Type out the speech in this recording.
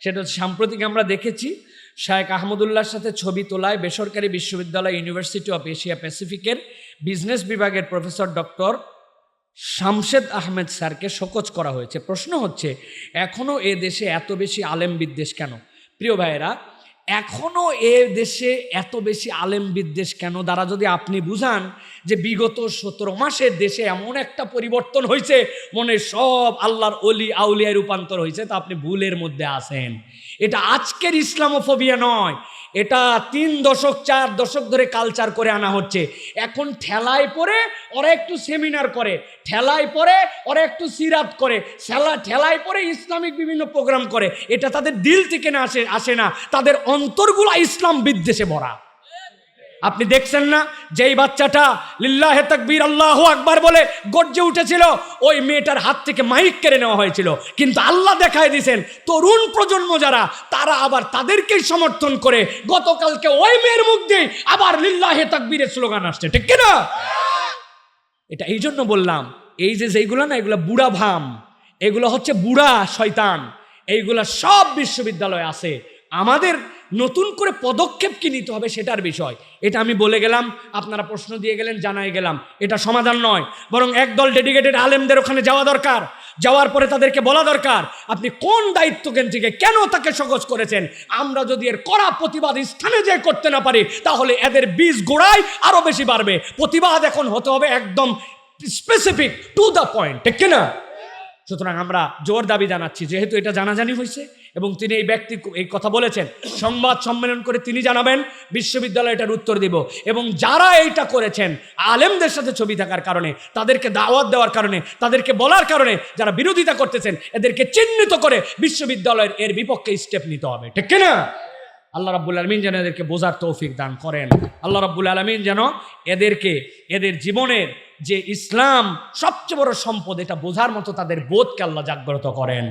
সেটা হচ্ছে সাম্প্রতিক আমরা দেখেছি শায়েখ আহমদুল্লাহর সাথে ছবি তোলায় বেসরকারি বিশ্ববিদ্যালয় ইউনিভার্সিটি অফ এশিয়া প্যাসিফিকের বিজনেস বিভাগের প্রফেসর ডক্টর শামশেদ আহমেদ স্যারকে শোকজ করা হয়েছে। প্রশ্ন হচ্ছে, এখনও এ দেশে এত বেশি আলেম বিদ্বেষ কেন? প্রিয় ভাইয়েরা, এখনও এ দেশে এত বেশি আলেম বিদ্বেষ কেন দ্বারা যদি আপনি বুঝান যে বিগত 17 মাসে দেশে এমন একটা পরিবর্তন হয়েছে, মনে সব আল্লাহর অলি আউলিয়ায় রূপান্তর হয়েছে, তা আপনি ভুলের মধ্যে আছেন। এটা আজকের ইসলামোফোবিয়া নয়, এটা 3 দশক 4 দশক ধরে কালচার করে আনা হচ্ছে। এখন ঠেলায় পরে ওরা একটু সেমিনার করে, ঠেলায় পরে ওরা একটু সিরাত করে, ঠেলায় পরে ইসলামিক বিভিন্ন প্রোগ্রাম করে। এটা তাদের দিল থেকে না আসে না, তাদের অন্তরগুলো ইসলাম বিদ্বেষে ভরা। আপনি দেখছেন না, যেই বাচ্চাটা লিল্লাহে তাকবীর আল্লাহু আকবার বলে গর্জে উঠেছিল, ওই মেয়েটার হাত থেকে মাইক কেড়ে নেওয়া হয়েছিল। কিন্তু আল্লাহ দেখায় দিয়েছেন তরুণ প্রজন্ম যারা, তারা আবার তাদেরকেই সমর্থন করে। গতকালকে ওই মেয়ের মুখ দিয়ে আবার লিল্লাহে তাকবীরের স্লোগান আসছে, ঠিক কিনা? এটা এই জন্য বললাম, এই যেগুলো না, এগুলো বুড়া ভাম, এগুলো হচ্ছে বুড়া শয়তান, এইগুলা সব বিশ্ববিদ্যালয়ে আছে। আমাদের নতুন করে পদক্ষেপ কি নিতে হবে সেটার বিষয়। এটা আমি বলে গেলাম, আপনারা প্রশ্ন দিয়ে গেলেন, জানাই গেলাম। এটা সমাধান নয়, বরং একদল ডেডিকেটেড আলেমদের ওখানে যাওয়া দরকার। যাওয়ার পরে তাদেরকে বলা দরকার, আপনি কোন দায়িত্ব থেকে কেন তাকে শোকজ করেছেন। আমরা যদি এর কড়া প্রতিবাদ স্থানে যে করতে না পারি, তাহলে এদের বীজ গোড়ায় আরো বেশি বাড়বে। প্রতিবাদ এখন হতে হবে একদম স্পেসিফিক, টু দ্য পয়েন্ট, ঠিক কিনা? সুতরাং আমরা জোর দাবি জানাচ্ছি, যেহেতু এটা জানাজানি হয়েছে এবং তিনি এই ব্যক্তি এই কথা বলেছেন, সংবাদ সম্মেলন করে তিনি জানাবেন, বিশ্ববিদ্যালয় এটার উত্তর দিব। এবং যারা এইটা করেছেন আলেমদের সাথে ছবি থাকার কারণে, তাদেরকে দাওয়াত দেওয়ার কারণে, তাদেরকে বলার কারণে, যারা বিরোধিতা করতেছেন এদেরকে চিহ্নিত করে বিশ্ববিদ্যালয়ের এর বিপক্ষে স্টেপ নিতে হবে, ঠিক কিনা? আল্লাহ রাব্বুল আলামিন যেন এদেরকে বোঝার তৌফিক দান করেন। আল্লাহ রাব্বুল আলামিন যেন এদেরকে এদের জীবনের যে ইসলাম সবচেয়ে বড় সম্পদ, এটা বোঝার মতো তাদের বোধকে আল্লাহ জাগ্রত করেন।